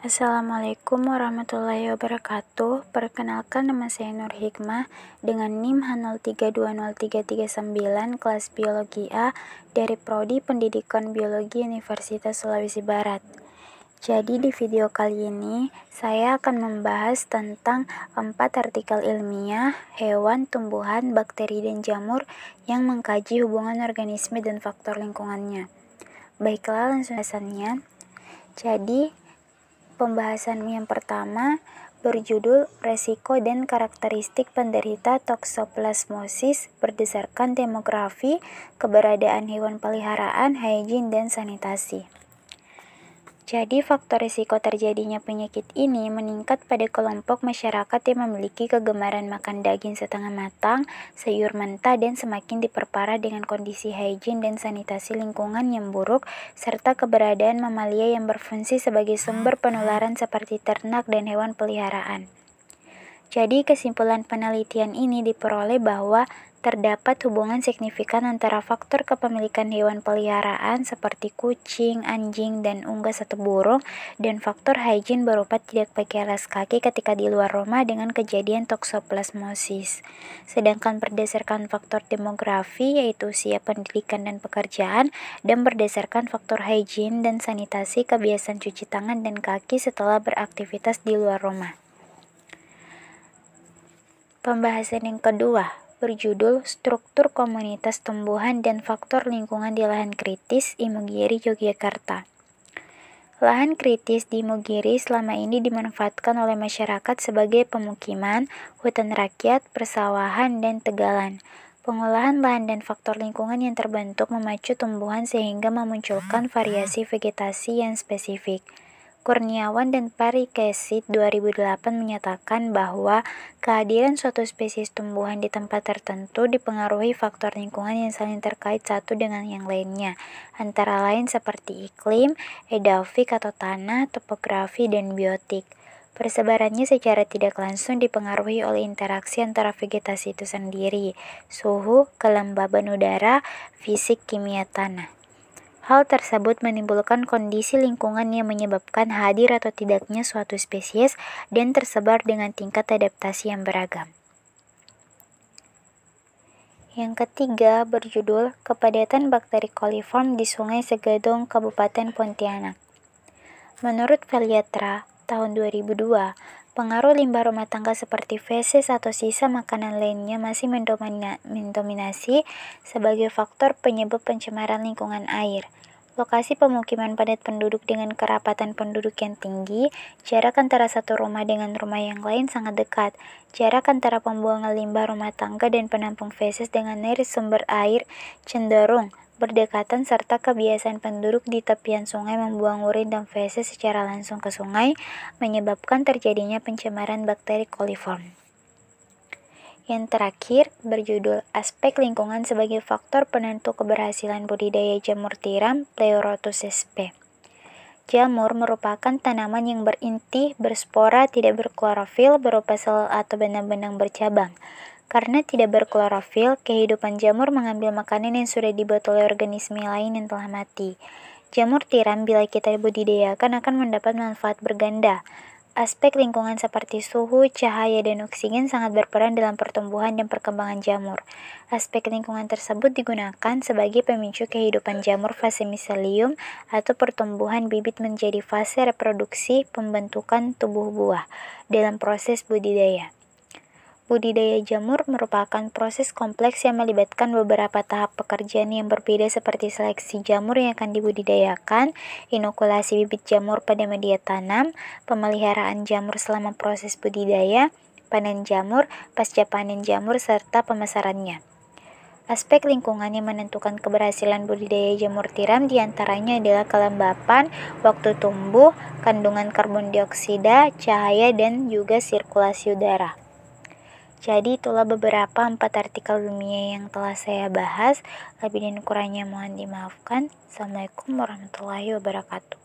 Assalamualaikum warahmatullahi wabarakatuh. Perkenalkan, nama saya Nur Hikmah dengan NIM H03203339 kelas Biologi A dari Prodi Pendidikan Biologi Universitas Sulawesi Barat. Jadi di video kali ini saya akan membahas tentang 4 artikel ilmiah hewan, tumbuhan, bakteri, dan jamur yang mengkaji hubungan organisme dan faktor lingkungannya. Baiklah, langsung pembahasannya. Jadi pembahasan yang pertama berjudul Resiko dan Karakteristik Penderita Toksoplasmosis berdasarkan demografi, keberadaan hewan peliharaan, hygiene, dan sanitasi. Jadi, faktor risiko terjadinya penyakit ini meningkat pada kelompok masyarakat yang memiliki kegemaran makan daging setengah matang, sayur mentah, dan semakin diperparah dengan kondisi hygiene dan sanitasi lingkungan yang buruk, serta keberadaan mamalia yang berfungsi sebagai sumber penularan seperti ternak dan hewan peliharaan. Jadi, kesimpulan penelitian ini diperoleh bahwa terdapat hubungan signifikan antara faktor kepemilikan hewan peliharaan seperti kucing, anjing, dan unggas atau burung, dan faktor hygiene berupa tidak pakai alas kaki ketika di luar rumah dengan kejadian toksoplasmosis. Sedangkan berdasarkan faktor demografi, yaitu usia, pendidikan, dan pekerjaan, dan berdasarkan faktor hygiene dan sanitasi, kebiasaan cuci tangan dan kaki setelah beraktivitas di luar rumah. Pembahasan yang kedua berjudul Struktur Komunitas Tumbuhan dan Faktor Lingkungan di Lahan Kritis Imogiri, Yogyakarta. Lahan kritis di Imogiri selama ini dimanfaatkan oleh masyarakat sebagai pemukiman, hutan rakyat, persawahan, dan tegalan. Pengolahan lahan dan faktor lingkungan yang terbentuk memacu tumbuhan sehingga memunculkan variasi vegetasi yang spesifik. Kurniawan dan Parikesit 2008 menyatakan bahwa kehadiran suatu spesies tumbuhan di tempat tertentu dipengaruhi faktor lingkungan yang saling terkait satu dengan yang lainnya, antara lain seperti iklim, edafik atau tanah, topografi, dan biotik. Persebarannya secara tidak langsung dipengaruhi oleh interaksi antara vegetasi itu sendiri, suhu, kelembaban udara, fisik kimia tanah. Hal tersebut menimbulkan kondisi lingkungan yang menyebabkan hadir atau tidaknya suatu spesies dan tersebar dengan tingkat adaptasi yang beragam. Yang ketiga berjudul Kepadatan Bakteri Coliform di Sungai Segadong, Kabupaten Pontianak. Menurut Veliatra, tahun 2002, pengaruh limbah rumah tangga seperti feses atau sisa makanan lainnya masih mendominasi sebagai faktor penyebab pencemaran lingkungan air. Lokasi pemukiman padat penduduk dengan kerapatan penduduk yang tinggi, jarak antara satu rumah dengan rumah yang lain sangat dekat. Jarak antara pembuangan limbah rumah tangga dan penampung feses dengan sumber air cenderung berdekatan, serta kebiasaan penduduk di tepian sungai membuang urin dan feses secara langsung ke sungai menyebabkan terjadinya pencemaran bakteri coliform. Yang terakhir berjudul Aspek Lingkungan sebagai Faktor Penentu Keberhasilan Budidaya Jamur Tiram Pleurotus sp. Jamur merupakan tanaman yang berinti, berspora, tidak berklorofil, berupa sel atau benang-benang bercabang. Karena tidak berklorofil, kehidupan jamur mengambil makanan yang sudah dibuat oleh organisme lain yang telah mati. Jamur tiram bila kita budidayakan akan mendapat manfaat berganda. Aspek lingkungan seperti suhu, cahaya, dan oksigen sangat berperan dalam pertumbuhan dan perkembangan jamur. Aspek lingkungan tersebut digunakan sebagai pemicu kehidupan jamur fase miselium atau pertumbuhan bibit menjadi fase reproduksi pembentukan tubuh buah dalam proses budidaya. Budidaya jamur merupakan proses kompleks yang melibatkan beberapa tahap pekerjaan yang berbeda seperti seleksi jamur yang akan dibudidayakan, inokulasi bibit jamur pada media tanam, pemeliharaan jamur selama proses budidaya, panen jamur, pasca panen jamur, serta pemasarannya. Aspek lingkungan yang menentukan keberhasilan budidaya jamur tiram diantaranya adalah kelembapan, waktu tumbuh, kandungan karbon dioksida, cahaya, dan juga sirkulasi udara. Jadi itulah beberapa 4 artikel ilmiah yang telah saya bahas. Lebih dan kurangnya mohon dimaafkan. Assalamualaikum warahmatullahi wabarakatuh.